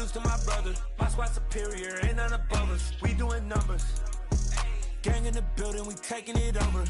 introduced to my brother. My squad superior, ain't none above us. We doing numbers. Gang in the building, we taking it over.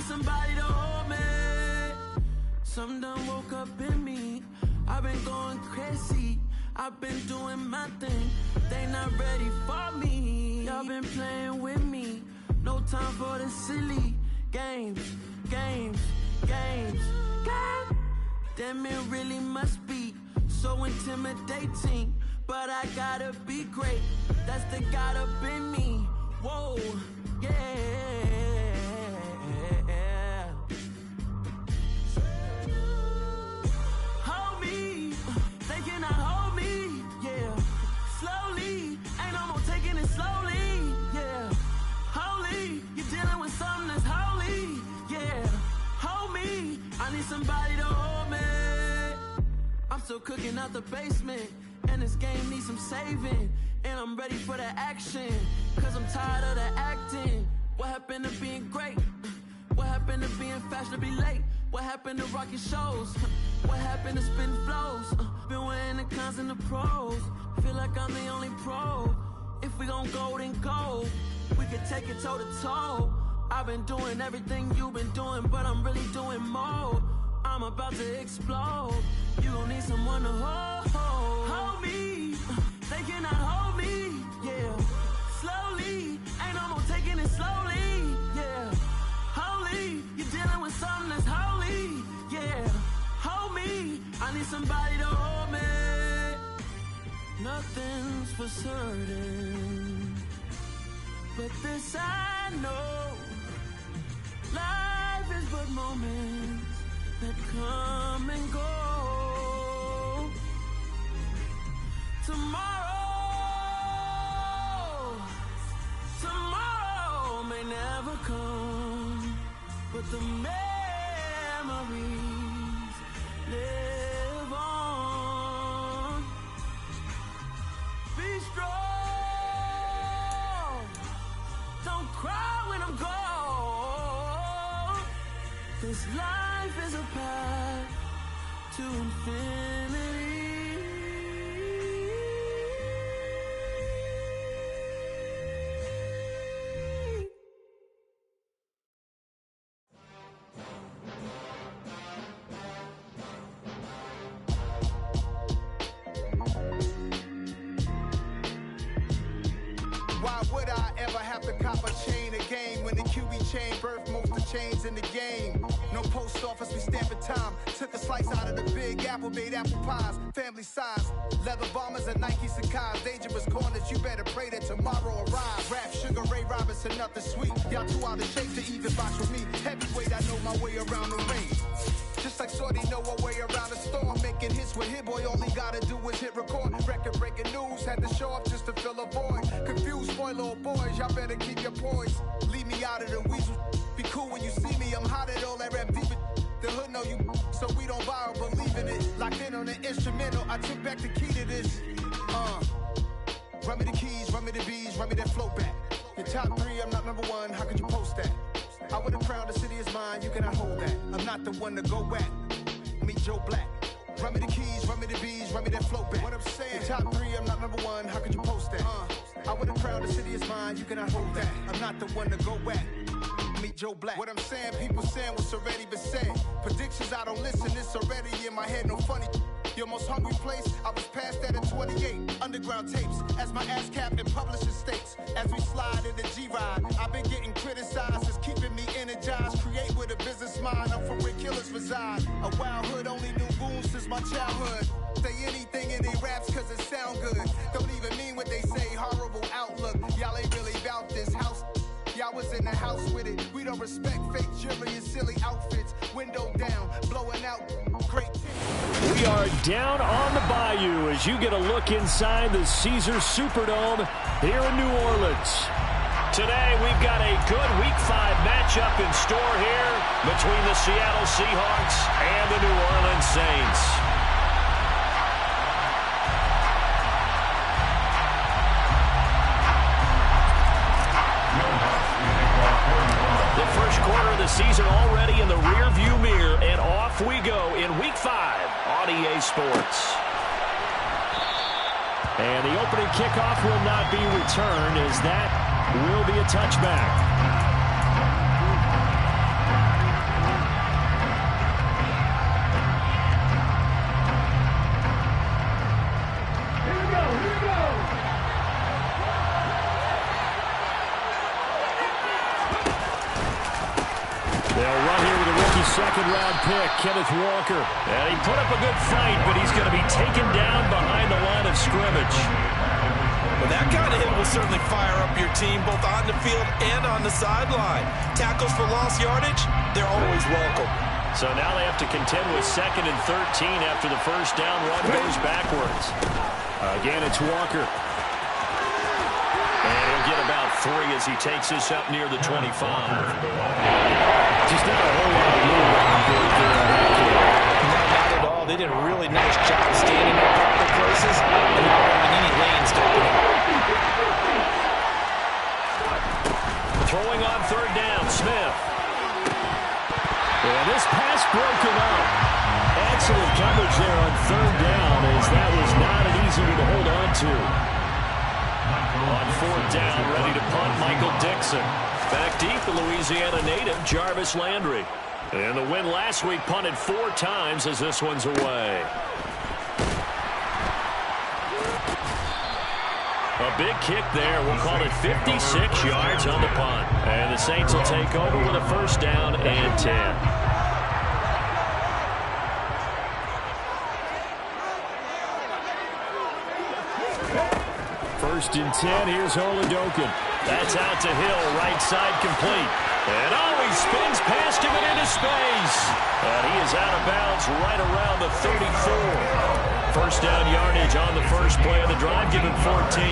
Somebody to hold me. Some done woke up in me. I've been going crazy. I've been doing my thing. They not ready for me. Y'all been playing with me. No time for the silly games. Damn, it really must be so intimidating. But I gotta be great. That's the God up in me. Whoa, yeah. Somebody to hold me. I'm still cooking out the basement, and this game needs some saving. And I'm ready for the action, cause I'm tired of the acting. What happened to being great? What happened to being fashionably late? What happened to rocking shows? What happened to spitting flows? Been wearing the cons and the pros. Feel like I'm the only pro. If we gon' go, then go. We could take it toe to toe. I've been doing everything you've been doing, but I'm really doing more. I'm about to explode. You gon' need someone to hold me. They cannot hold me, yeah. Slowly, ain't no more taking it slowly, yeah. Holy, you're dealing with something that's holy, yeah. Hold me, I need somebody to hold me. Nothing's for certain, but this I know. Life is but moments that come and go. Tomorrow may never come, but the memories live on. Be strong, don't cry when I'm gone, 'cause life is a path to infinity. Why would I ever have to cop a chain again when the QB chain birthed most of chains in the game? No post office, we stamping time. Took a slice out of the big apple, made apple pies, family size. Leather bombers and Nike Sacai's. Dangerous corners, you better pray that tomorrow arrives. Rap, Sugar Ray Robinson, nothing sweet. Y'all too out of shape to even box with me. Heavyweight, I know my way around the ring. Just like Shorty know her way around the storm. Making hits with Hit Boy, all he gotta do is hit record. Record breaking news, had to show up just to fill a void. Confused, spoiled little boys, y'all better keep your poise. Leave me out of the weasel. Be cool when you see me, I'm hot at all that rap deep. The hood know you, so we don't borrow, believe in it. Locked in on the instrumental, I took back the key to this. Run me the keys, run me the bees, run me that flow back. Your top three, I'm not number one, how could you post that? I would've crowned the city is mine, you cannot hold that. I'm not the one to go at. Meet Joe Black. Run me the keys, run me the bees, run me that flow back. What I'm saying, top 3, I'm not number 1. How could you post that? I would have crowned the city is mine, you cannot hold that. I'm not the one to go at. Meet Joe Black. What I'm saying, people saying what's already been said. Predictions, I don't listen, it's already in my head, no funny. Your most hungry place, I was past that at 28. Underground tapes, as my ass captain publishing states. As we slide in the G-Ride, I've been getting criticized, it's keeping me energized. Create with a business mind, I'm from where killers reside. A wild hood, only knew goons since my childhood. Say anything in they raps cause it sound good. Don't even mean what they say, horrible outlook. Y'all ain't really about this house. Y'all was in the house with it. We don't respect fake jewelry and silly outfits. Window down, blowing out great. We are down on the bayou as you get a look inside the Caesars Superdome here in New Orleans. Today we've got a good Week 5 matchup in store here between the Seattle Seahawks and the New Orleans Saints. The first quarter of the season already in the rear-view mirror, and off we go in Week 5 on EA Sports. And the opening kickoff will not be returned, as that will be a touchback. They'll run here with a rookie second-round pick, Kenneth Walker. And he put up a good fight, but he's going to be taken down behind the line of scrimmage. Well, that kind of hit will certainly fire up your team, both on the field and on the sideline. Tackles for lost yardage, they're always welcome. So now they have to contend with 2nd and 13 after the first down run goes backwards. Again, it's Walker. And he'll get about 3 as he takes this up near the 25. Just not a whole lot of movement there. Not at all. They did a really nice job standing in proper places and not allowing any lanes to open up. Throwing on 3rd down, Smith. And this pass broken up. Excellent coverage there on 3rd down, as that was not an easy one to hold on to. On 4th down, ready to punt, Michael Dixon. Back deep, the Louisiana native, Jarvis Landry. And the win last week punted 4 times as this one's away. A big kick there. We'll call it 56 yards on the punt. And the Saints will take over with a 1st down and 10. 1st and 10. Here's Oladokin. That's out to Hill, right side complete. And he spins past him and into space. And he is out of bounds right around the 34. 1st down yardage on the first play of the drive, give him 14.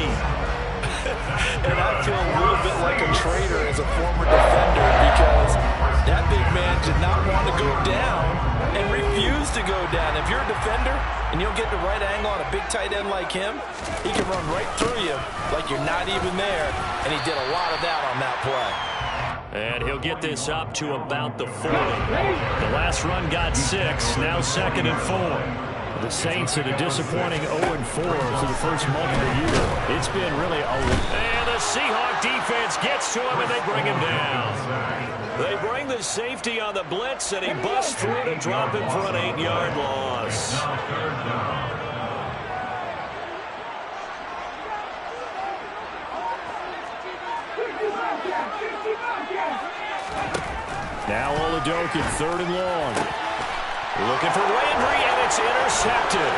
And I feel a little bit like a traitor as a former defender, because that big man did not want to go down and refused to go down. If you're a defender and you'll get the right angle on a big tight end like him, he can run right through you like you're not even there, and he did a lot of that on that play. And he'll get this up to about the 40. The last run got 6, now 2nd and 4. The Saints at a disappointing 0-4 for the first month of the year. It's been really a... And the Seahawk defense gets to him, and they bring him down. They bring the safety on the blitz, and he busts through to drop him for an 8-yard loss. Now Oladokin, 3rd and long. Looking for Landry, and it's intercepted.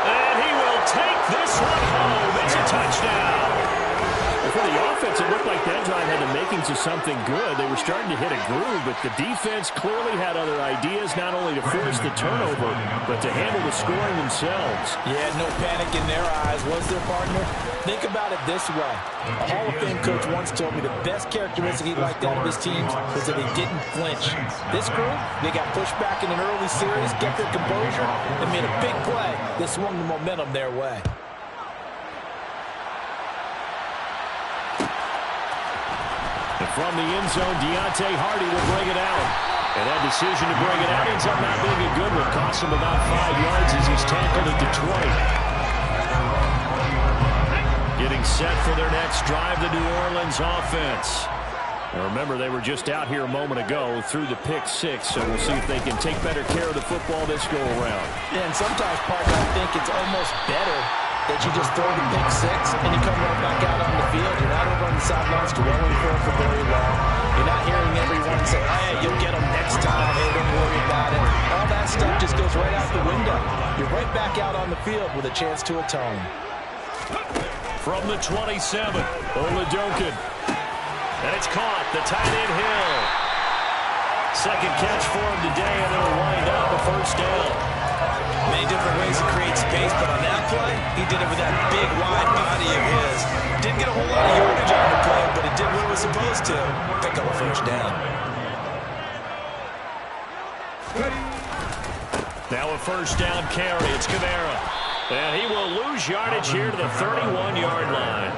And he will take this one home. It's a touchdown. For the offense, it looked like that drive had the makings of something good. They were starting to hit a groove, but the defense clearly had other ideas, not only to force the turnover, but to handle the scoring themselves. Yeah, no panic in their eyes, was there, partner? Think about it this way. A Hall of Fame coach once told me the best characteristic he liked out of his teams was that they didn't flinch. This group, they got pushed back in an early series, kept their composure, and made a big play that swung the momentum their way. from the end zone. Deontay Hardy will bring it out. And that decision to bring it out ends up not being a good one. Costs him about 5 yards as he's tackled at the 20. Getting set for their next drive, the New Orleans offense. And remember, they were just out here a moment ago through the pick 6, so we'll see if they can take better care of the football this go-around. Yeah, and sometimes, partner, I think it's almost better that you just throw the pick 6 and you come right back out on the field. You're not over on the sidelines dwelling for it for very long. You're not hearing everyone say, hey, you'll get them next time. Hey, don't worry about it. All that stuff just goes right out the window. You're right back out on the field with a chance to atone. From the 27, Oladokin. And it's caught. The tight end Hill. Second catch for him today, and it'll wind up a first down. Many different ways to create space, but on that play, he did it with that big, wide body of his. Didn't get a whole lot of yardage on the play, but it did what it was supposed to. Pick up a first down. Now a first down carry. It's Kamara. And he will lose yardage here to the 31-yard line.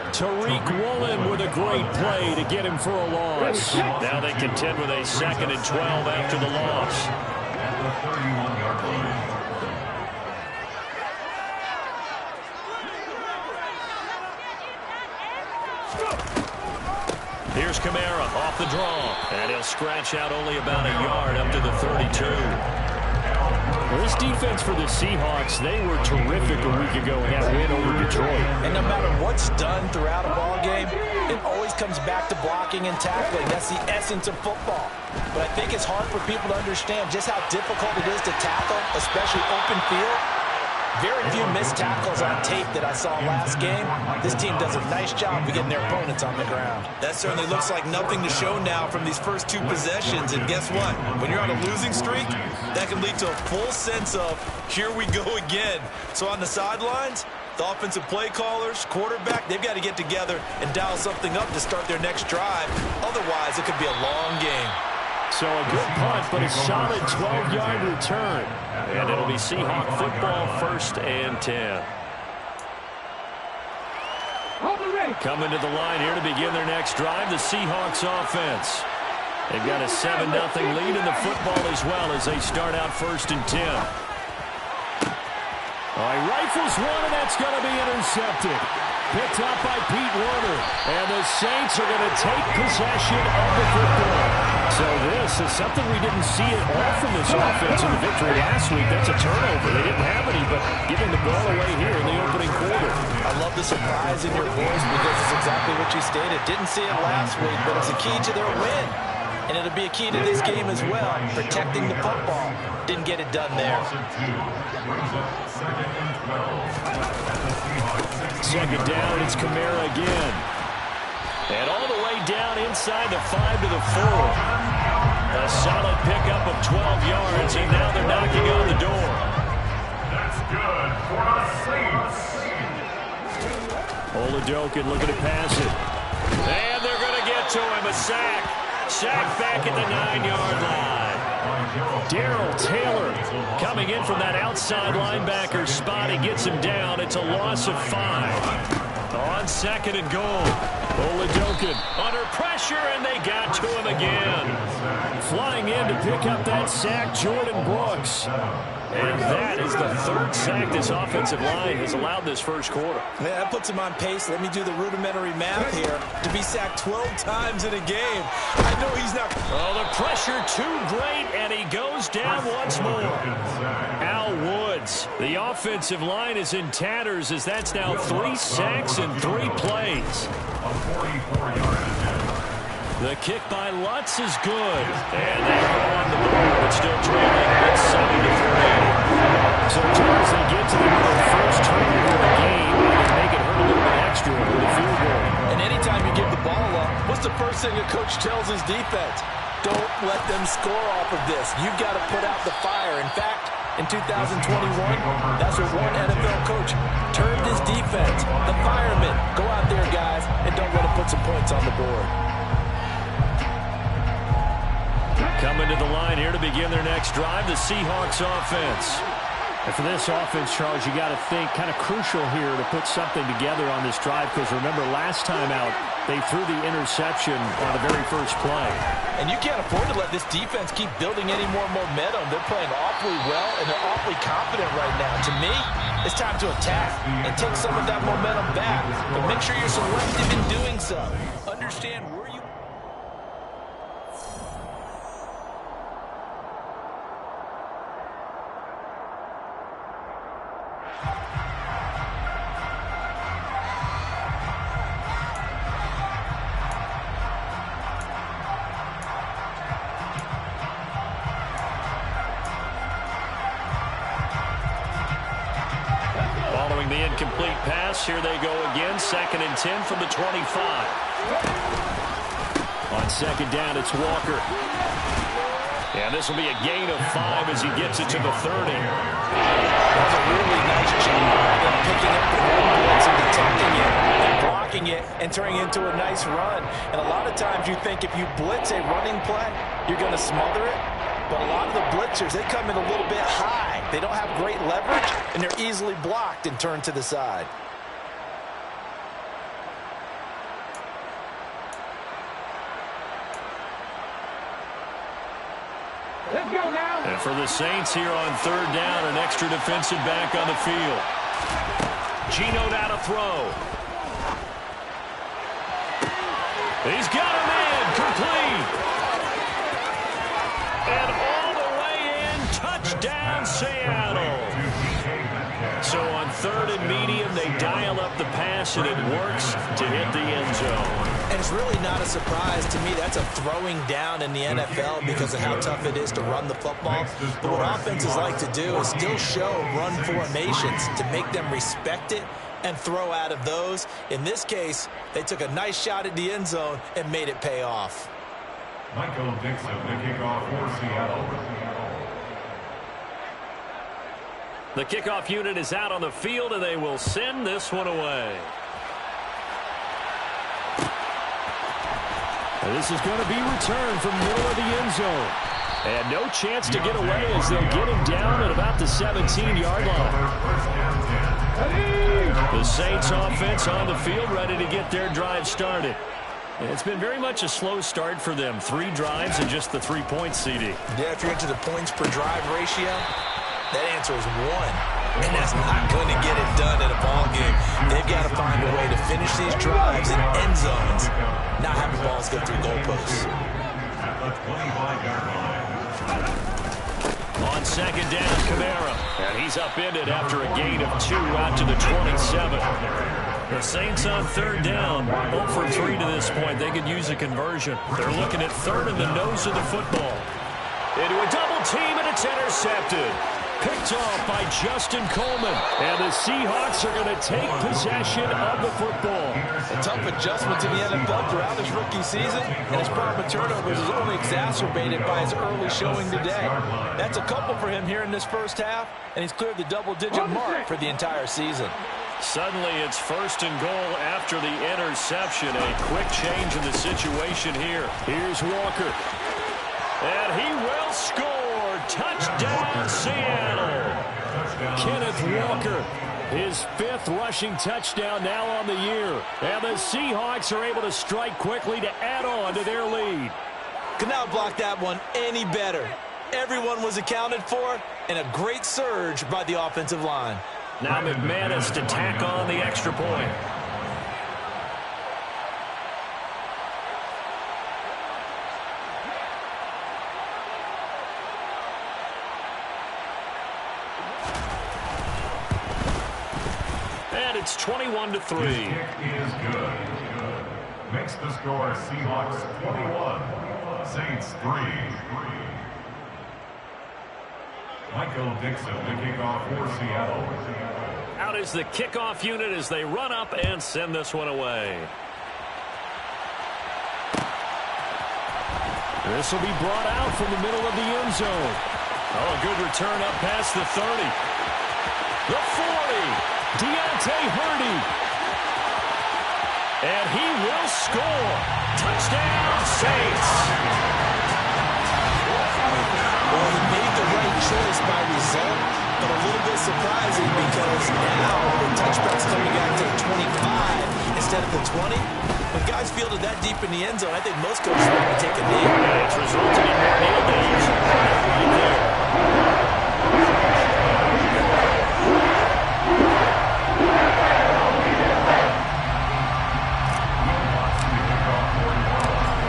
Tariq Woolen with a great play to get him for a loss. Now they contend with a 2nd and 12 after the loss. Here's Kamara off the draw. And he'll scratch out only about a yard up to the 32. Well, this defense for the Seahawks, they were terrific a week ago in that win over Detroit. And no matter what's done throughout a ball game, it always comes back to blocking and tackling. That's the essence of football. But I think it's hard for people to understand just how difficult it is to tackle, especially open field. Very few missed tackles on tape that I saw last game. This team does a nice job of getting their opponents on the ground. That certainly looks like nothing to show now from these first 2 possessions. And guess what? When you're on a losing streak, that can lead to a full sense of, here we go again. So on the sidelines, the offensive play callers, quarterback, they've got to get together and dial something up to start their next drive. Otherwise, it could be a long game. So a good punt, but a solid 12-yard return. And it'll be Seahawk football, 1st and 10. Coming to the line here to begin their next drive, the Seahawks offense. They've got a 7-0 lead in the football as well as they start out 1st and 10. All right, rifles one, and that's going to be intercepted. Picked up by Pete Werner. And the Saints are going to take possession of the football. So this is something we didn't see at all from this offense in the victory last week. That's a turnover. They didn't have any, but giving the ball away here in the opening quarter. I love the surprise in your voice because it's exactly what you stated. Didn't see it last week, but it's a key to their win. And it'll be a key to this game as well, protecting the football. Didn't get it done there. Second down, it's Kamara again. And all the way down inside the 5 to the 4. A solid pickup of 12 yards, and now they're knocking on the door. That's good for the Saints. Oladokin looking to pass it. And they're going to get to him. A sack. Sack back at the 9-yard line. Darrell Taylor coming in from that outside linebacker spot. He gets him down. It's a loss of 5. On 2nd and goal. Oladokin under pressure, and they got to him again. Flying in to pick up that sack, Jordan Brooks. And that is the 3rd sack this offensive line has allowed this first quarter. Man, that puts him on pace. Let me do the rudimentary math here. To be sacked 12 times in a game, I know he's not... Oh, the pressure too great, and he goes down once more. Al Woods, the offensive line is in tatters as that's now 3 sacks in 3 plays. The kick by Lutz is good. And they go on the board, but still trailing. It's 7-3. So as they get to the first turnover of the game, they make it hurt a little bit extra with the field goal. And anytime you give the ball up, what's the first thing a coach tells his defense? Don't let them score off of this. You've got to put out the fire. In fact, in 2021, that's what one NFL coach termed his defense. The firemen. Go out there, guys, and don't let them put some points on the board. Coming to the line here to begin their next drive, the Seahawks offense. And for this offense, Charles, you got to think kind of crucial here to put something together on this drive because remember last time out, They threw the interception on the very first play. And you can't afford to let this defense keep building any more momentum. They're playing awfully well, and they're awfully confident right now. To me, it's time to attack and take some of that momentum back. But make sure you're selective in doing so. Understand where you... Following the incomplete pass, here they go again. 2nd and 10 from the 25. On 2nd down, it's Walker. And this will be a gain of 5 as he gets it to the 30. That's a really nice job of picking up the run blitz and detecting it and blocking it and turning it into a nice run. And a lot of times you think if you blitz a running play, you're going to smother it. But a lot of the blitzers, they come in a little bit high. They don't have great leverage, and they're easily blocked and turned to the side. Let's go now. And for the Saints here on 3rd down, an extra defensive back on the field. Geno now to throw. He's got a man complete. And all the way in, touchdown Seattle. So on 3rd and medium, they dial up the pass, and it works to hit the end zone. And it's really not a surprise to me. That's a throwing down in the NFL because of how tough it is to run the football. But what offenses like to do is still show run formations to make them respect it and throw out of those. In this case, they took a nice shot at the end zone and made it pay off. Michael Dixon, the kickoff for Seattle. The kickoff unit is out on the field, and they will send this one away. And this is going to be returned from the middle of the end zone. And no chance to get away as they'll get him down at about the 17-yard line. The Saints offense on the field, ready to get their drive started. It's been very much a slow start for them. 3 drives and just the 3 points, CD. Yeah, if you're into the points per drive ratio, that answer is 1. And that's not going to get it done in a ball game. They've got to find a way to finish these drives in end zones, not have the balls go through goalposts. On 2nd down, Kamara. And he's upended after a gain of 2 out to the 27. The Saints on 3rd down, 0 for 3 to this point. They could use a conversion. They're looking at 3rd in the nose of the football. Into a double team, and it's intercepted. Picked off by Justin Coleman. And the Seahawks are going to take possession of the football. A tough adjustment to the NFL throughout his rookie season, and his problem with turnovers is only exacerbated by his early showing today. That's a couple for him here in this first half, and he's cleared the double-digit mark for the entire season. Suddenly it's 1st and goal after the interception. A quick change in the situation here. Here's Walker. And he will score. Touchdown, Seattle. Kenneth Walker, his 5th rushing touchdown now on the year. And the Seahawks are able to strike quickly to add on to their lead. Could not block that one any better. Everyone was accounted for, and a great surge by the offensive line. Now McManus to tack on the extra point. And it's 21-3. His kick is good. Makes the score Seahawks 21, Saints 3. Michael Dixon, the kickoff for Seattle. Out is the kickoff unit as they run up and send this one away. This will be brought out from the middle of the end zone. Oh, a good return up past the 30. The 40. Deontay Hurdy. And he will score. Touchdown, Saints. Well, he made the right choice by result, but a little bit surprising because now the touchback's coming out to the 25 instead of the 20. When guys feel that deep in the end zone, I think most coaches are going to take a knee. And it's resulted in kneel downs right there.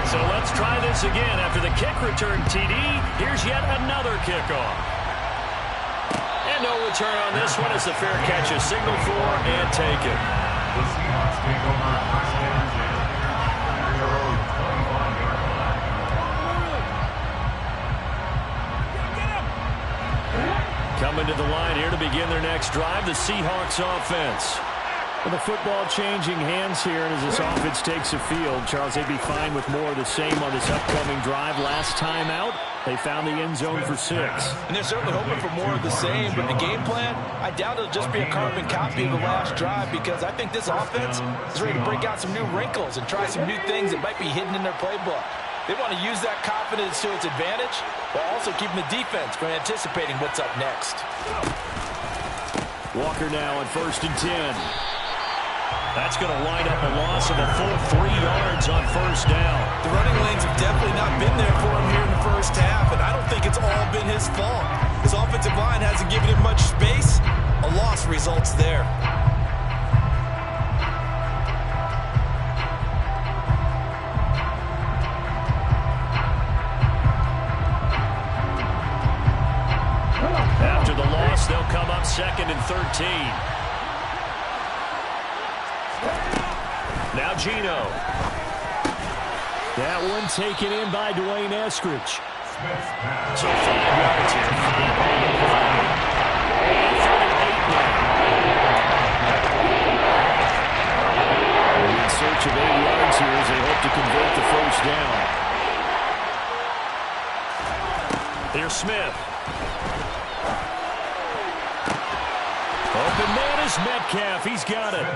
So let's try this again. After the kick return TD, here's yet another kickoff. And no return on this one as the fair catch is signaled for and taken. The Seahawks take over first down 10. Their own 25-yard line. Coming to the line here to begin their next drive, the Seahawks offense. With the football changing hands here, and as this offense takes the field, Charles, they'd be fine with more of the same on this upcoming drive. Last time out, they found the end zone for 6. And they're certainly hoping for more of the same, but the game plan, I doubt it'll just be a carbon copy of the last drive, because I think this offense is ready to break out some new wrinkles and try some new things that might be hidden in their playbook. They want to use that confidence to its advantage, while also keeping the defense from anticipating what's up next. Walker now on 1st and 10. That's going to wind up a loss of a full 3 yards on 1st down. The running lanes have definitely not been there for him here in the first half, and I don't think it's all been his fault. His offensive line hasn't given him much space. A loss results there. After the loss, they'll come up 2nd and 13. Now Gino. That one taken in by Dwayne Eskridge. So 5 yards here. In search of 8 yards here as they hope to convert the first down. Here's Smith. Open man is Metcalf. He's got it.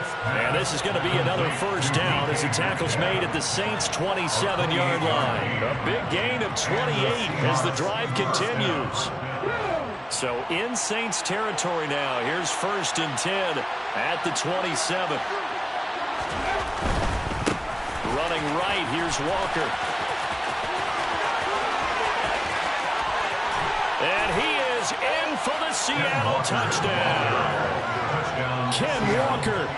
And this is going to be another first down as the tackle's made at the Saints' 27-yard line. A big gain of 28 as the drive continues. So in Saints territory now. Here's 1st and 10 at the 27. Running right, here's Walker. And he is in for the Seattle touchdown. Ken Walker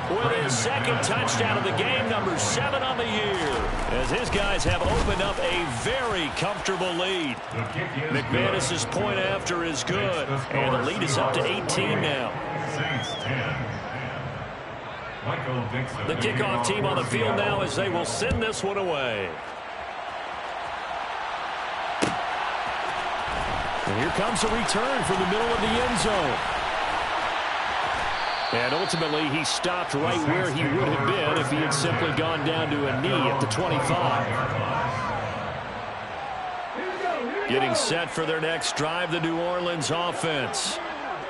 with his 2nd touchdown of the game, number 7 on the year, as his guys have opened up a very comfortable lead. McManus's point after is good, and the lead is up to 18 now. The kickoff team on the field now as they will send this one away. And here comes a return from the middle of the end zone. And ultimately, he stopped right where he would have been if he had simply gone down to a knee at the 25. Getting set for their next drive, the New Orleans offense.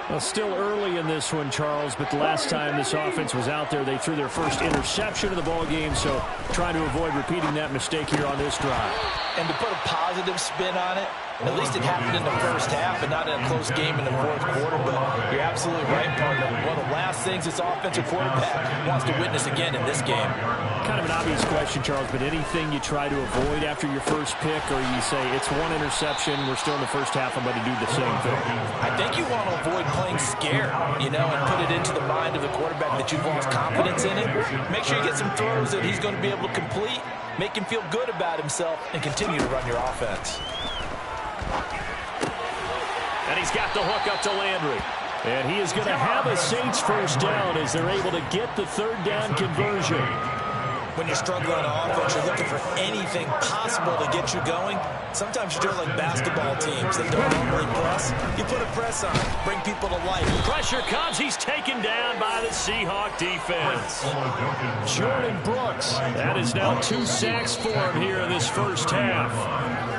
Well, still early in this one, Charles, but the last time this offense was out there, they threw their first interception of the ball game, so trying to avoid repeating that mistake here on this drive. And to put a positive spin on it, at least it happened in the first half and not in a close game in the 4th quarter, but you're absolutely right, partner. One of the last things this offensive quarterback wants to witness again in this game. Kind of an obvious question, Charles, but anything you try to avoid after your first pick, or you say it's one interception, we're still in the first half, I'm going to do the same thing? I think you want to avoid playing scared, you know, and put it into the mind of the quarterback that you've lost confidence in it. Make sure you get some throws that he's going to be able to complete, make him feel good about himself, and continue to run your offense. And he's got the hook up to Landry. And he is going to have a Saints first down as they're able to get the 3rd down conversion. When you're struggling on offense, you're looking for anything possible to get you going. Sometimes you do it like basketball teams that don't normally press. You put a press on, bring people to life. Pressure comes. He's taken down by the Seahawk defense. Jordan Brooks. That is now 2 sacks for him here in this first half.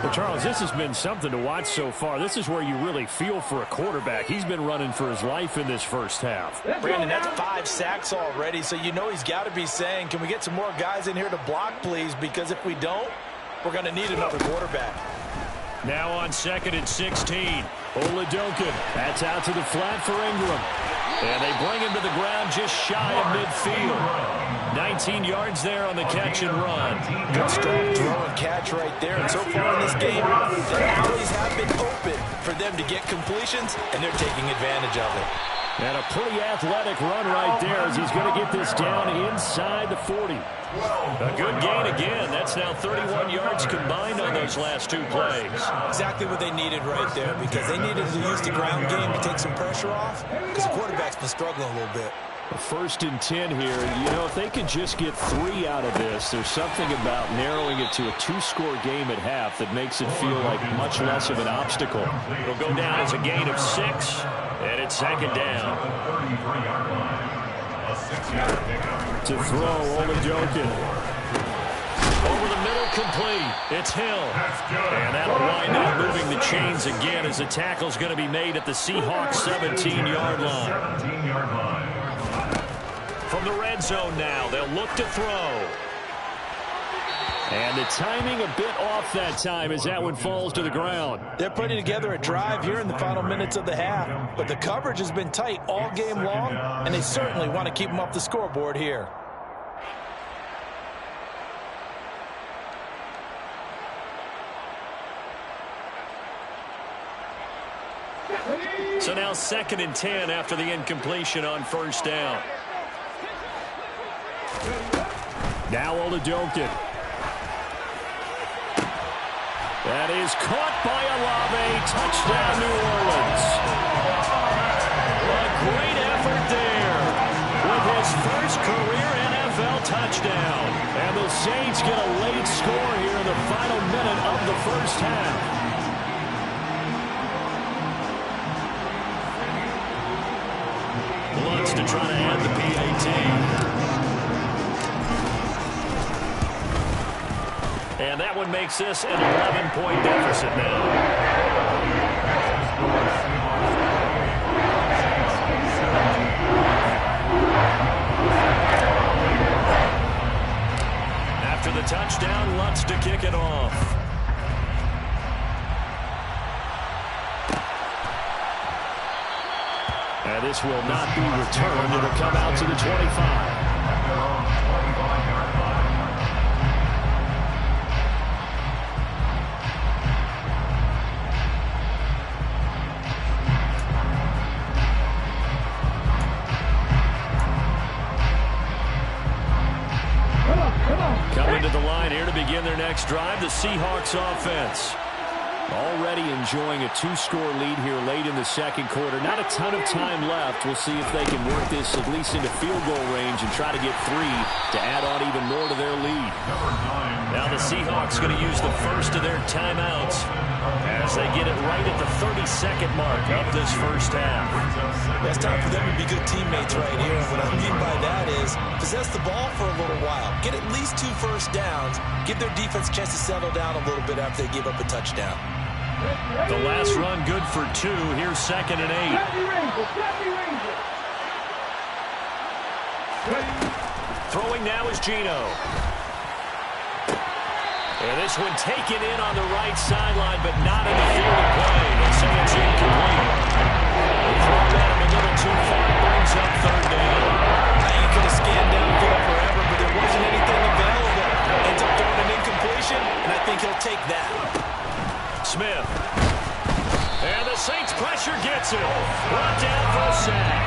Well, Charles, this has been something to watch so far. This is where you really feel for a quarterback. He's been running for his life in this first half. Brandon, that's 5 sacks already, so you know he's got to be saying, can we get some more guys in here to block, please? Because if we don't, we're going to need another quarterback. Now on 2nd and 16. Oladokun. That's out to the flat for Ingram. And they bring him to the ground just shy of midfield. 19 yards there on the catch and run. Good strong throw and catch right there. And so far in this game, the alleys have been open for them to get completions, and they're taking advantage of it. And a pretty athletic run right there as he's going to get this down inside the 40. A good gain again. That's now 31 yards combined on those last two plays. Exactly what they needed right there, because they needed to use the ground game to take some pressure off, because the quarterback's been struggling a little bit. A 1st and 10 here. You know, if they could just get 3 out of this, there's something about narrowing it to a 2-score game at half that makes it feel like much less of an obstacle. It'll go down as a gain of 6, and it's 2nd down. To throw, Olajokin. Over the middle, complete. It's Hill. And that'll wind up moving the chains again as the tackle's going to be made at the Seahawks 17-yard line. From the red zone now, they'll look to throw. And the timing a bit off that time as that one falls to the ground. They're putting together a drive here in the final minutes of the half, but the coverage has been tight all game long, and they certainly want to keep them off the scoreboard here. So now 2nd and 10 after the incompletion on 1st down. Now Olajokin. That is caught by Olave. Touchdown, New Orleans. A great effort there with his first career NFL touchdown. And the Saints get a late score here in the final minute of the 1st half. Wants to try to add the PAT. And that one makes this an 11-point deficit now. After the touchdown, Lutz to kick it off. And this will not be returned. It'll come out to the 25. Coming to the line here to begin their next drive, the Seahawks offense. Already enjoying a 2-score lead here late in the 2nd quarter. Not a ton of time left. We'll see if they can work this at least into field goal range and try to get 3 to add on even more to their lead. Now the Seahawks going to use the first of their timeouts as they get it right at the 32nd mark of this 1st half. It's time for them to be good teammates right here. And what I mean by that is possess the ball for a little while. Get at least 2 first downs. Give their defense a chance to settle down a little bit after they give up a touchdown. The last run good for 2. Here's 2nd and 8. Throwing now is Geno. And this one taken in on the right sideline, but not in the field of play. They say it's incomplete. Throw that a little too far, brings up 3rd down. You could have scanned downfield forever, but there wasn't anything available. Ends up throwing an incompletion, and I think he'll take that. Smith. And the Saints pressure gets him. Brought down for a sack.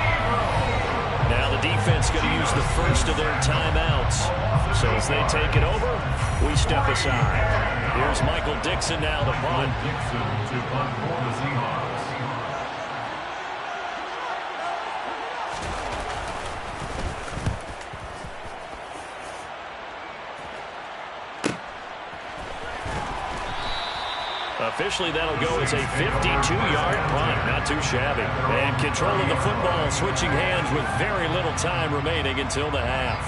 Now the defense going to use the first of their timeouts. So as they take it over, we step aside. Here's Michael Dixon now to punt. Dixon to punt for the Seahawks. Officially, that'll go as a 52-yard punt. Not too shabby. And controlling the football, switching hands with very little time remaining until the half.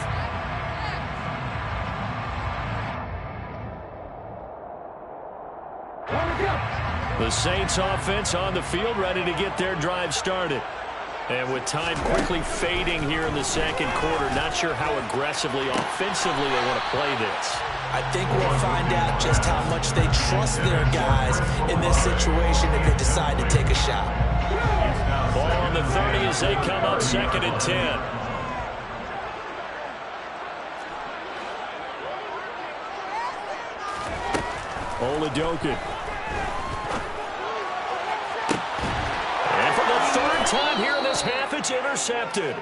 The Saints offense on the field, ready to get their drive started. And with time quickly fading here in the 2nd quarter, not sure how aggressively, offensively they want to play this. I think we'll find out just how much they trust their guys in this situation if they decide to take a shot. Ball on the 30 as they come up 2nd and 10. Oladokin. And for the 3rd time here in this half, it's intercepted.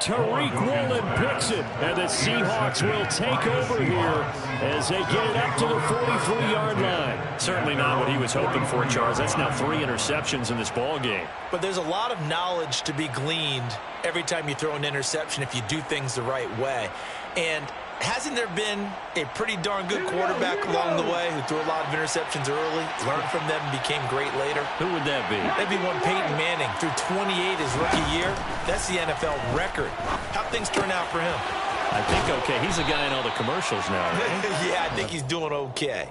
Tariq Woolen picks it, and the Seahawks will take over here as they get it up to the 43-yard line. Certainly not what he was hoping for, Charles. That's now 3 interceptions in this ball game. But there's a lot of knowledge to be gleaned every time you throw an interception if you do things the right way. And hasn't there been a pretty darn good quarterback along the way who threw a lot of interceptions early, learned from them, and became great later? Who would that be? That'd be one Peyton Manning, threw 28 his rookie year. That's the NFL record. How'd things turn out for him? I think okay. He's the guy in all the commercials now, right? Yeah, I think he's doing okay.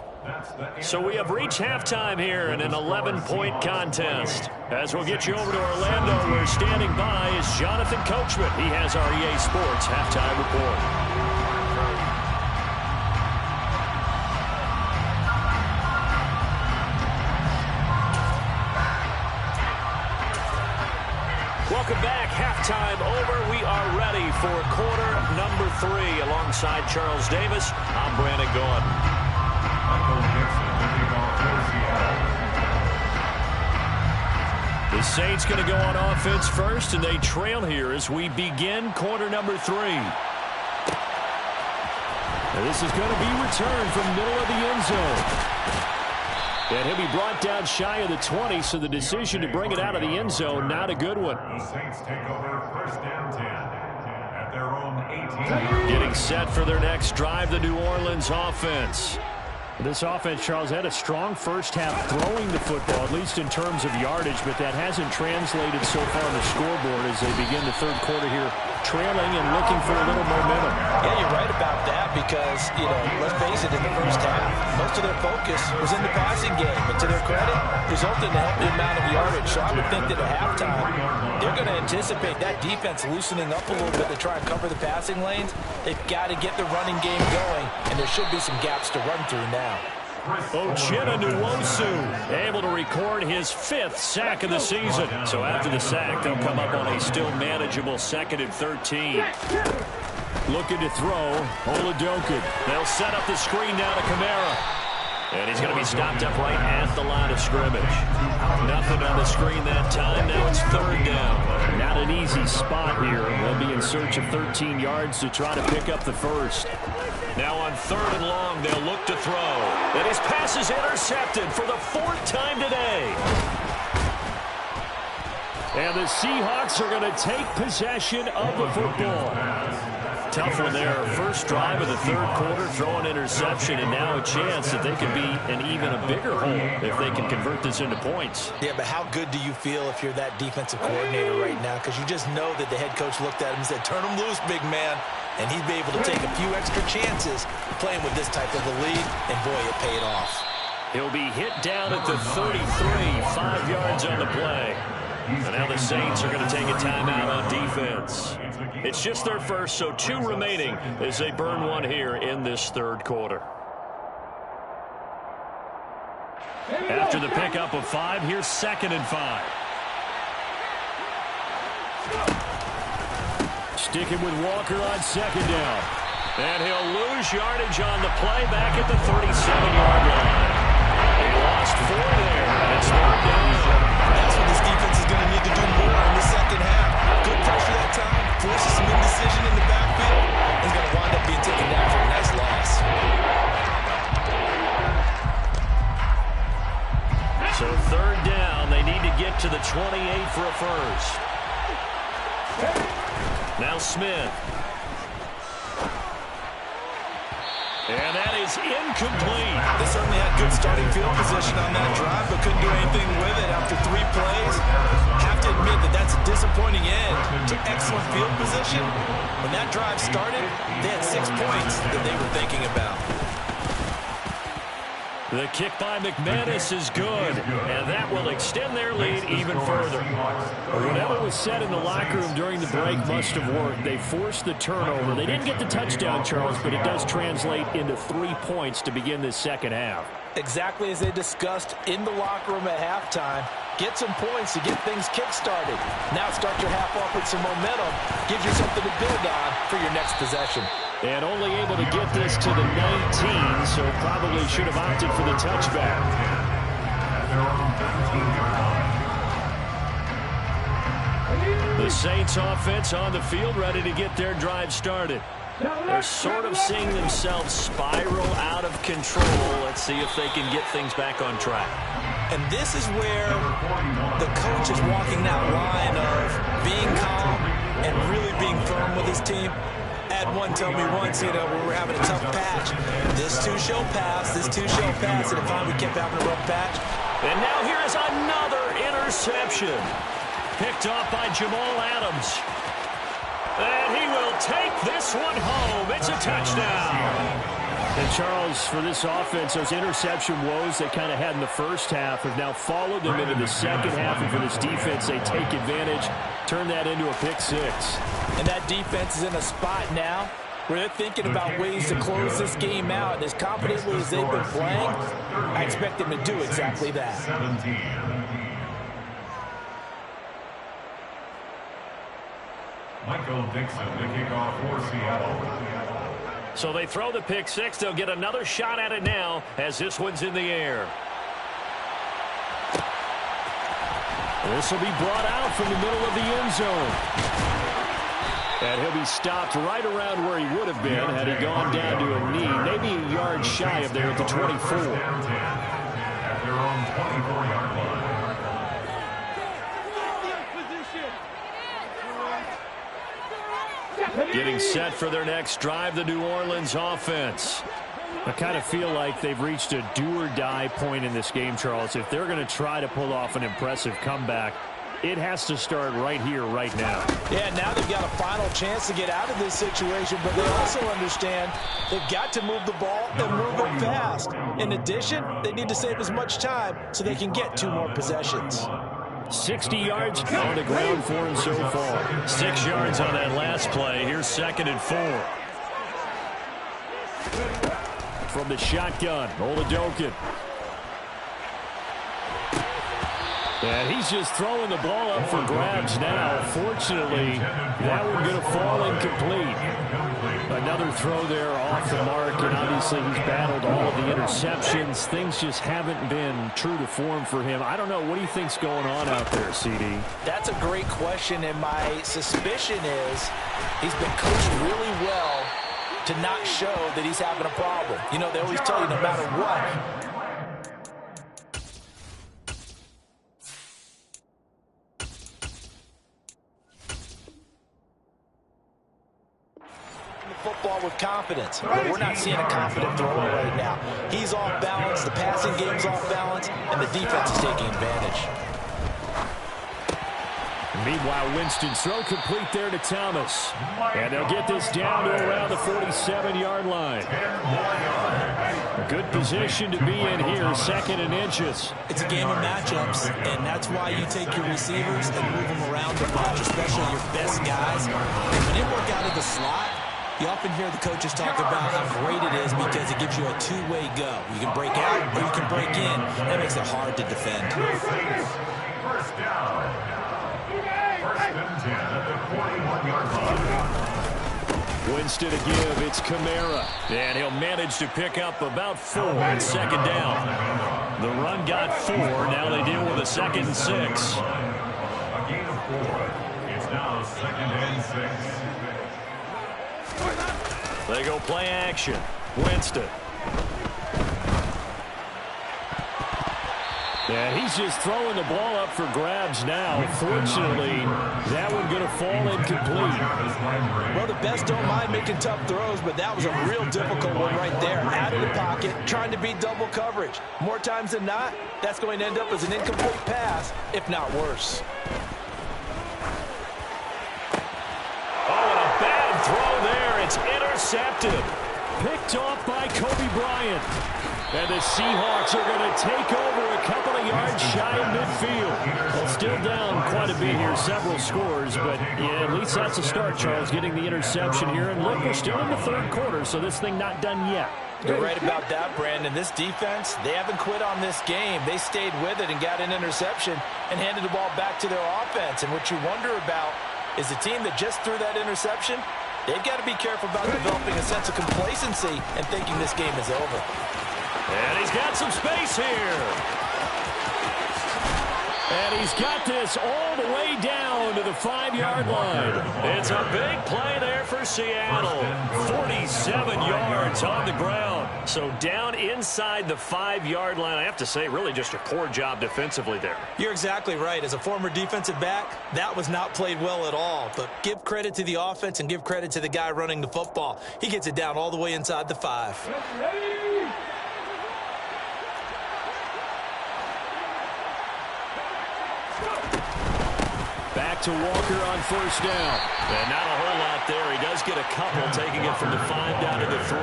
So we have reached halftime here in an 11-point contest. As we'll get you over to Orlando, where standing by is Jonathan Coachman. He has our EA Sports halftime report. Welcome back. Halftime over. We are ready for quarter number 3. Alongside Charles Davis, I'm Brandon Gaudin. The Saints going to go on offense first, and they trail here as we begin quarter number 3. Now this is going to be returned from middle of the end zone. And he'll be brought down shy of the 20, so the decision to bring it out of the end zone, not a good one. The Saints take over 1st and 10 at their own 18. Getting set for their next drive, the New Orleans offense. This offense, Charles, had a strong first half throwing the football, at least in terms of yardage, but that hasn't translated so far on the scoreboard as they begin the 3rd quarter here, trailing and looking for a little momentum. Yeah, you're right about that because, let's face it, in the first half, most of their focus was in the passing game. And to their credit, resulted in a healthy amount of yardage. So I would think that at halftime, they're going to anticipate that defense loosening up a little bit to try and cover the passing lanes. They've got to get the running game going, and there should be some gaps to run through now. Uchenna Nwosu able to record his 5th sack of the season. So after the sack, they'll come up on a still manageable 2nd and 13. Looking to throw, Oladokin. They'll set up the screen now to Kamara. And he's going to be stopped up right at the line of scrimmage. Nothing on the screen that time. Now it's 3rd down. Not an easy spot here. They'll be in search of 13 yards to try to pick up the 1st. Now on 3rd and long, they'll look to throw. And his pass is intercepted for the 4th time today. And the Seahawks are going to take possession of the football. Tough one there. First drive of the 3rd quarter, throw an interception, and now a chance that they could be in even a bigger hole if they can convert this into points. Yeah, but how good do you feel if you're that defensive coordinator right now? Because you just know that the head coach looked at him and said, turn him loose, big man. And he'd be able to take a few extra chances playing with this type of a lead, and boy, it paid off. He'll be hit down at the 33, 5 yards on the play. And now the Saints are going to take a timeout on defense. It's just their first, so 2 remaining as they burn one here in this 3rd quarter. After the pickup of 5, here's 2nd and 5. Sticking with Walker on 2nd down. And he'll lose yardage on the play back at the 37-yard line. He lost 4 there, and it's 3rd down. That's what this defense is going to need to do more in the 2nd half. Good pressure that time, forces some indecision in the backfield. He's going to wind up being taken down for a nice loss. So 3rd down, they need to get to the 28 for a 1st. Now Smith. And that is incomplete. They certainly had good starting field position on that drive, but couldn't do anything with it after 3 plays. Have to admit that that's a disappointing end to excellent field position. When that drive started, they had 6 points that they were thinking about. The kick by McManus is good, and that will extend their lead even further. Whatever was said in the locker room during the break must have worked. They forced the turnover. They didn't get the touchdown, Charles, but it does translate into 3 points to begin this second half. Exactly as they discussed in the locker room at halftime. Get some points to get things kick-started. Now start your half off with some momentum. Gives you something to build on for your next possession. And only able to get this to the 19, so probably should have opted for the touchback. The Saints offense on the field, ready to get their drive started. They're sort of seeing themselves spiral out of control. Let's see if they can get things back on track. And this is where the coach is walking that line of being calm and really being firm with his team. Had one tell me once, we were having a tough patch. This too shall pass, this too shall pass, and finally we kept having a rough patch. And now here is another interception. Picked off by Jamal Adams. And he will take this one home. It's a touchdown. And, Charles, for this offense, those interception woes they kind of had in the first half have now followed them into the second half. And for this defense, they take advantage, turn that into a pick six. And that defense is in a spot now where they're thinking about ways to close this game out. And as confidently as they've been playing, I expect them to do exactly that. 17. Michael Dixon, the kickoff for Seattle. So they throw the pick six. They'll get another shot at it now as this one's in the air. This will be brought out from the middle of the end zone. And he'll be stopped right around where he would have been had he gone down to a knee, maybe a yard shy of there at the 24. At their own 24-yard line. Getting set for their next drive, the New Orleans offense. I kind of feel like they've reached a do-or-die point in this game, Charles. If they're going to try to pull off an impressive comeback, it has to start right here, right now. Yeah, now they've got a final chance to get out of this situation, but they also understand they've got to move the ball and move it fast. In addition, they need to save as much time so they can get 2 more possessions. 60 yards on the ground for him so far. 6 yards on that last play. Here's 2nd and 4. From the shotgun, Oladokin. And he's just throwing the ball up for grabs now. Fortunately, that one going to fall incomplete. Another throw there off the mark, and obviously he's battled all of the interceptions. Things just haven't been true to form for him. I don't know. What do you think's going on out there, CD? That's a great question, and my suspicion is he's been coached really well to not show that he's having a problem. You know, they always tell you no matter what, football with confidence, but we're not seeing a confident thrower right now. He's off balance, the passing game's off balance, and the defense is taking advantage. Meanwhile, Winston's throw complete there to Thomas. And they'll get this down to around the 47-yard line. A good position to be in here, 2nd and inches. It's a game of matchups, and that's why you take your receivers and move them around the bunch, especially your best guys. When you work out of the slot, you often hear the coaches talk about how great it is because it gives you a two-way go. You can break out or you can break in. That makes it hard to defend. First down. 1st and 10 at the 41-yard line. Winston to give. It's Kamara. And he'll manage to pick up about 4 on 2nd down. The run got 4. Now they deal with a 2nd and 6. A gain of 4. It's now 2nd and 6. They go play action. Winston. Yeah, he's just throwing the ball up for grabs now. Fortunately, that one going to fall incomplete. Well, the best don't mind making tough throws, but that was a real difficult one right there. Out of the pocket, trying to beat double coverage. More times than not, that's going to end up as an incomplete pass, if not worse. Throw there, it's intercepted. Picked off by Kobe Bryant. And the Seahawks are going to take over a couple of yards shy of midfield. Well, still down quite a bit here, several scores, but yeah, at least that's a start, Charles, getting the interception here. And look, we're still in the third quarter, so this thing not done yet. You're right about that, Brandon. This defense, they haven't quit on this game. They stayed with it and got an interception and handed the ball back to their offense. And what you wonder about is the team that just threw that interception, they've got to be careful about developing a sense of complacency and thinking this game is over. And he's got some space here. And he's got this all the way down to the 5-yard line. It's a big play there for Seattle. 47 yards on the ground. So down inside the 5-yard line. I have to say, really just a poor job defensively there. You're exactly right. As a former defensive back, that was not played well at all. But give credit to the offense and give credit to the guy running the football. He gets it down all the way inside the 5. Back to Walker on first down. And not a whole lot there. He does get a couple, taking it from the 5 down to the 3.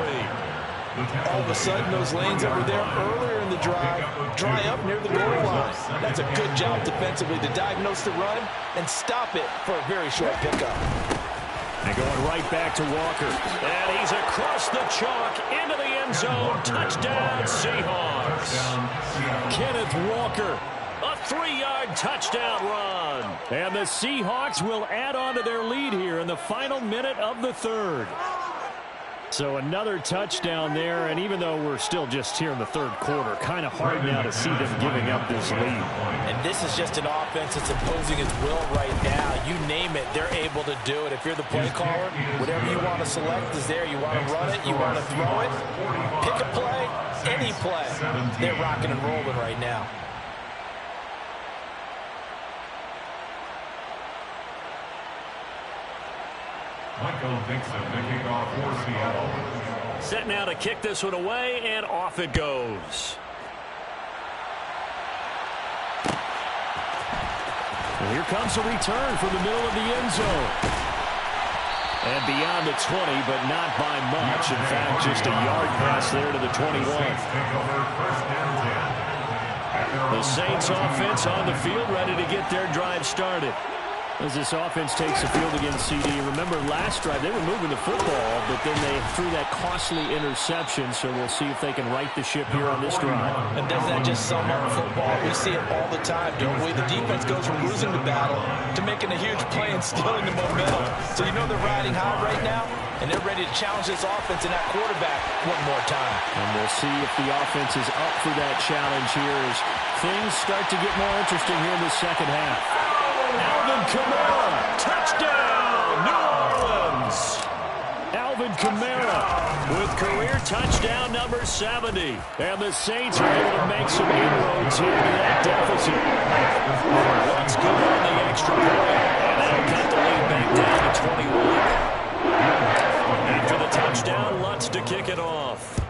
All of a sudden, those lanes that were there earlier in the drive dry up near the goal line. That's a good job defensively to diagnose the run and stop it for a very short pickup. And going right back to Walker. And he's across the chalk into the end zone. Touchdown, Seahawks. Kenneth Walker. A 3-yard touchdown run. And the Seahawks will add on to their lead here in the final minute of the third. So another touchdown there, and even though we're still just here in the third quarter, kind of hard now to see them giving up this lead. And this is just an offense that's imposing its will right now. You name it, they're able to do it. If you're the play caller, whatever you want to select is there. You want to run it, you want to throw it, pick a play, any play. They're rocking and rolling right now. Michael Dixon, the kickoff for Seattle. Set now to kick this one away, and off it goes. And here comes a return from the middle of the end zone. And beyond the 20, but not by much. In fact, just a yard pass there to the 21. The Saints offense on the field, ready to get their drive started. As this offense takes the field against CD. Remember last drive, they were moving the football, but then they threw that costly interception, so we'll see if they can right the ship here on this drive. And does that just sum up football? We see it all the time, don't we? The defense goes from losing the battle to making a huge play and stealing the momentum. So you know they're riding high right now, and they're ready to challenge this offense and that quarterback one more time. And we'll see if the offense is up for that challenge here as things start to get more interesting here in the second half. Alvin Kamara, touchdown, New Orleans. Alvin Kamara with career touchdown number 70. And the Saints are able to make some inroads here to that deficit. Lutz good on the extra point. And that'll cut the lead back down to 21. After the touchdown, Lutz to kick it off.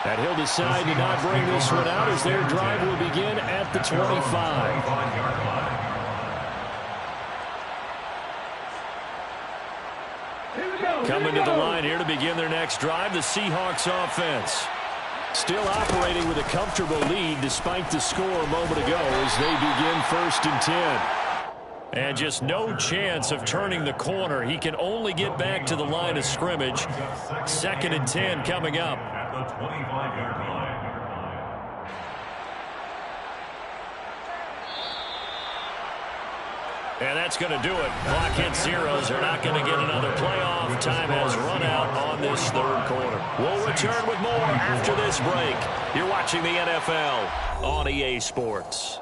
And he'll decide to not bring this one out as their drive will begin at the 25. Coming to the line here to begin their next drive, the Seahawks offense. Still operating with a comfortable lead despite the score a moment ago as they begin 1st and 10. And just no chance of turning the corner. He can only get back to the line of scrimmage. 2nd and 10 coming up. The 25-yard line. And that's going to do it. Clock hits zeros. They're not going to get another playoff. Time has run out on this third quarter. We'll return with more after this break. You're watching the NFL on EA Sports.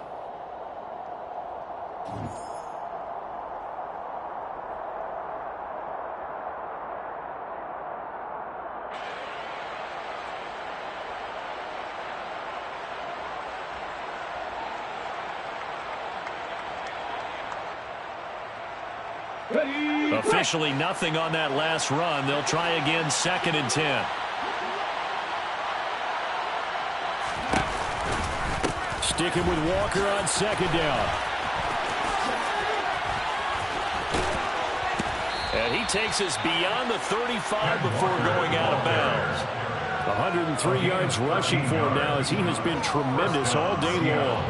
Officially nothing on that last run. They'll try again 2nd and 10. Sticking with Walker on 2nd down. And he takes us beyond the 35 before going out of bounds. 103 yards rushing for him now, as he has been tremendous all day long.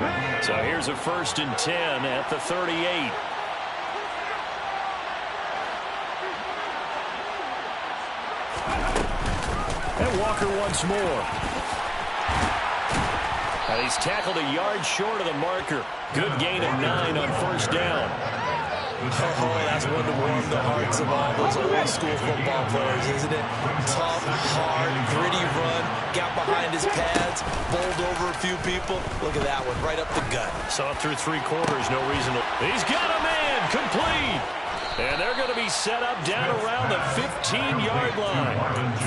So here's a 1st and 10 at the 38. And Walker once more. And he's tackled a yard short of the marker. Good gain of 9 on 1st down. Oh, that's one to warm the hearts of all those old school football players, isn't it? Tough, hard, gritty run, got behind his pads, bowled over a few people. Look at that one, right up the gut. Saw through 3 quarters, no reason to. He's got a man, complete. And they're going to be set up down around the 15-yard line.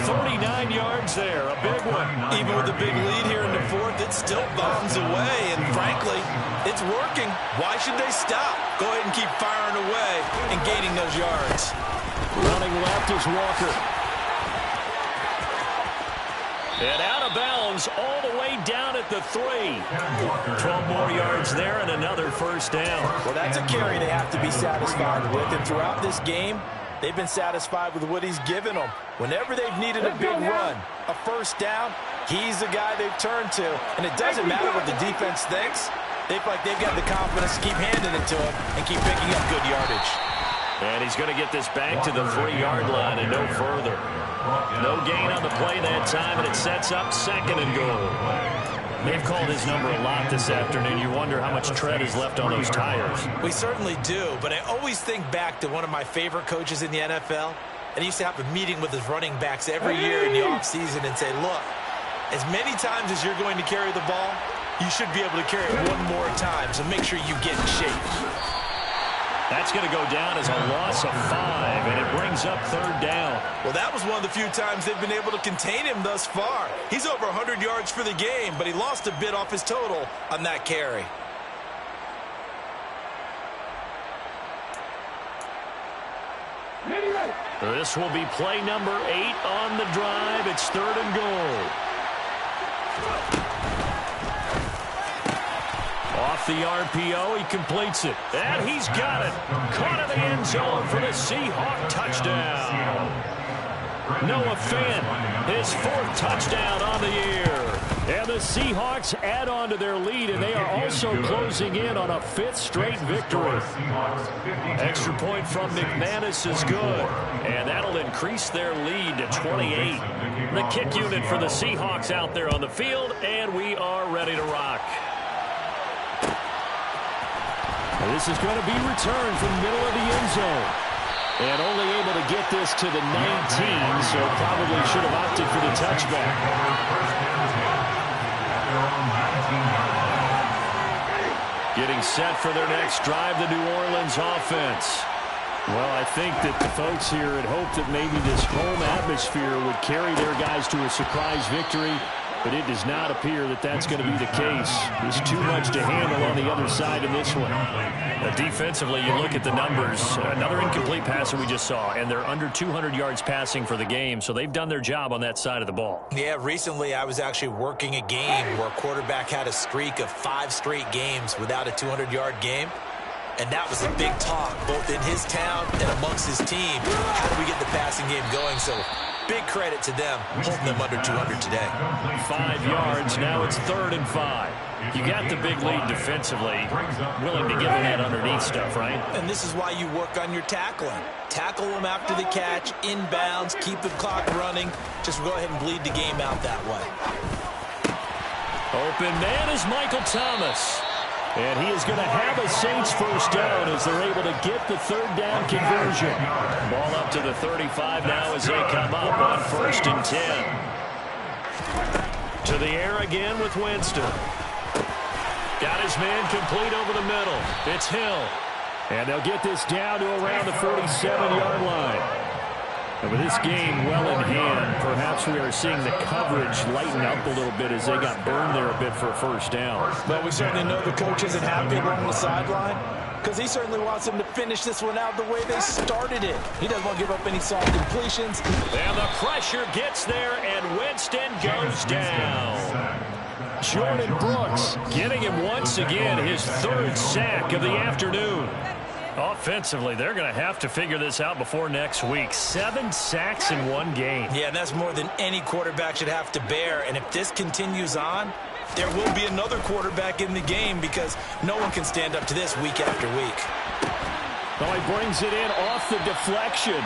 39 yards there, a big one. Even with a big lead here in the 4th, it still bombs away, and frankly, it's working. Why should they stop? Go ahead and keep firing away and gaining those yards. Running left is Walker. And out of bounds all the way down at the 3. 12 more yards there and another 1st down. Well, that's a carry they have to be satisfied with. And throughout this game, they've been satisfied with what he's given them. Whenever they've needed a big run, a 1st down, he's the guy they've turned to. And it doesn't matter what the defense thinks. They feel like they've got the confidence to keep handing it to him and keep picking up good yardage. And he's going to get this back to the 3-yard line and no further. No gain on the play that time, and it sets up 2nd and goal. They've called his number a lot this afternoon. You wonder how much tread is left on those tires. We certainly do, but I always think back to one of my favorite coaches in the NFL. And he used to have a meeting with his running backs every year in the offseason and say, look, as many times as you're going to carry the ball, you should be able to carry it one more time, so make sure you get in shape. That's going to go down as a loss of 5, and it brings up 3rd down. Well, that was one of the few times they've been able to contain him thus far. He's over 100 yards for the game, but he lost a bit off his total on that carry. This will be play number 8 on the drive. It's 3rd and goal. Off the RPO, he completes it. And he's got it. Caught in the end zone for the Seahawk touchdown. Noah Fant, his 4th touchdown on the year. And the Seahawks add on to their lead, and they are also closing in on a 5th straight victory. Extra point from McManus is good, and that'll increase their lead to 28. The kick unit for the Seahawks out there on the field, and we are ready to rock. This is going to be returned from the middle of the end zone. And only able to get this to the 19, so probably should have opted for the touchback. Getting set for their next drive, the New Orleans offense. Well, I think that the folks here had hoped that maybe this home atmosphere would carry their guys to a surprise victory. But it does not appear that that's going to be the case. There's too much to handle on the other side in this one. Defensively, you look at the numbers. Another incomplete passer we just saw, and they're under 200 yards passing for the game, so they've done their job on that side of the ball. Yeah, recently I was actually working a game where a quarterback had a streak of 5 straight games without a 200-yard game. And that was a big talk, both in his town and amongst his team. How do we get the passing game going? So big credit to them, holding them under 200 today. 5 yards, now it's 3rd and 5. You got the big lead defensively, willing to give them that underneath stuff, right? And this is why you work on your tackling. Tackle them after the catch, inbounds, keep the clock running. Just go ahead and bleed the game out that way. Open man is Michael Thomas. And he is going to have a Saints 1st down as they're able to get the 3rd down conversion. Ball up to the 35 now as they come up on 1st and 10. To the air again with Winston. Got his man complete over the middle. It's Hill. And they'll get this down to around the 47-yard line. And with this game well in hand, perhaps we are seeing the coverage lighten up a little bit as they got burned there a bit for a 1st down. Well, we certainly know the coach isn't happy along the sideline because he certainly wants them to finish this one out the way they started it. He doesn't want to give up any soft completions. And the pressure gets there, and Winston goes down. Jordan Brooks getting him once again, his 3rd sack of the afternoon. Offensively, they're going to have to figure this out before next week. 7 sacks in one game. Yeah, and that's more than any quarterback should have to bear. And if this continues on, there will be another quarterback in the game because no one can stand up to this week after week. Well, he brings it in off the deflection.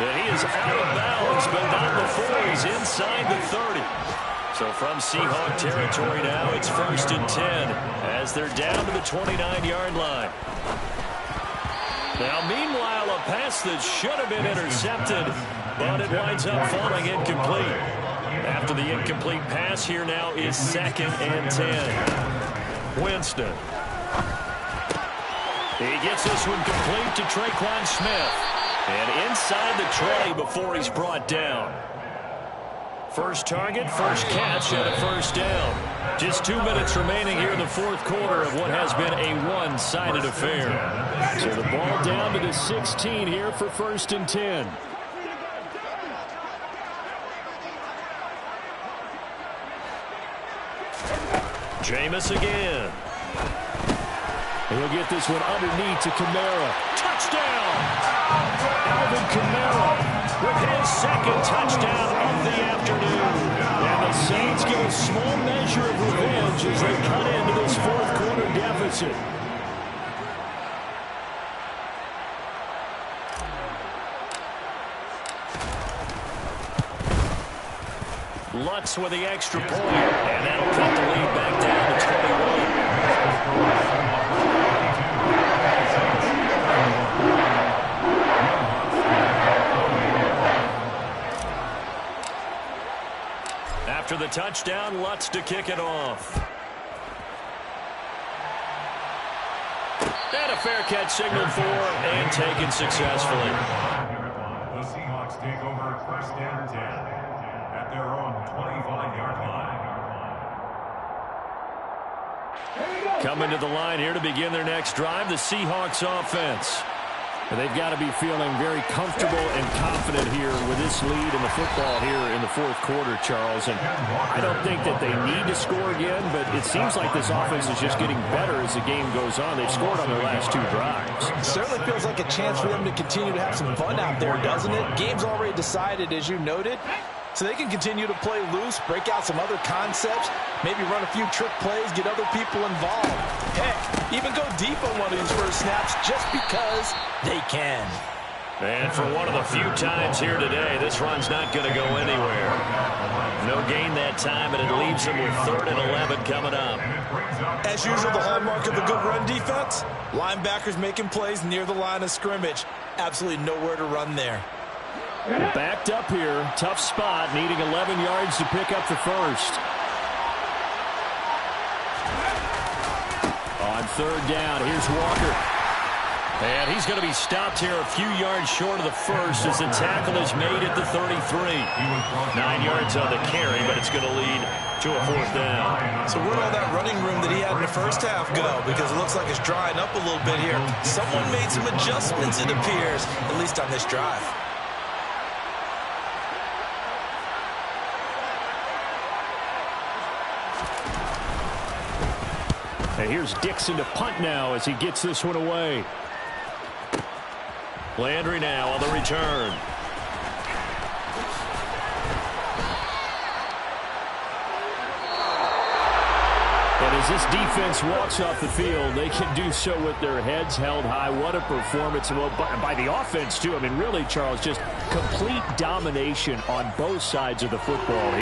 And he is out of bounds, but not before he's inside the 30. So from Seahawk territory now, it's 1st and 10 as they're down to the 29-yard line. Now, meanwhile, a pass that should have been intercepted, but it winds up falling incomplete. After the incomplete pass, here now is 2nd and 10. Winston. He gets this one complete to Traquan Smith. And inside the 20 before he's brought down. First target, first catch, and a first down. Just 2 minutes remaining here in the 4th quarter of what has been a one-sided affair. So the ball down to the 16 here for 1st and 10. Jameis again. He'll get this one underneath to Kamara. Touchdown! Alvin Kamara with his 2nd touchdown of the afternoon. And the Saints get a small measure of revenge as they cut into this 4th quarter deficit. Lutz with the extra point, and that'll cut the lead back down to 21. After the touchdown, Lutz to kick it off. And a fair catch signaled for and taken successfully. The Seahawks take over 1st and 10 at their own 25-yard line. Coming to the line here to begin their next drive, the Seahawks offense. They've got to be feeling very comfortable and confident here with this lead in the football here in the 4th quarter, Charles. And I don't think that they need to score again, but it seems like this offense is just getting better as the game goes on. They've scored on their last 2 drives. It certainly feels like a chance for them to continue to have some fun out there, doesn't it? Game's already decided, as you noted. So they can continue to play loose, break out some other concepts, maybe run a few trick plays, get other people involved. Heck, even go deep on one of these first snaps just because they can. And for one of the few times here today, this run's not going to go anywhere. No gain that time, and it leaves them with 3rd and 11 coming up. As usual, the hallmark of a good run defense, linebackers making plays near the line of scrimmage. Absolutely nowhere to run there. Backed up here, tough spot, needing 11 yards to pick up the first. On 3rd down, here's Walker. And he's going to be stopped here a few yards short of the first as the tackle is made at the 33. 9 yards on the carry, but it's going to lead to a 4th down. So where'd all that running room that he had in the first half go? Because it looks like it's drying up a little bit here. Someone made some adjustments, it appears, at least on this drive. And here's Dixon to punt now as he gets this one away. Landry now on the return. And as this defense walks off the field, they can do so with their heads held high. What a performance. Well, by the offense, too. I mean, really, Charles, just complete domination on both sides of the football.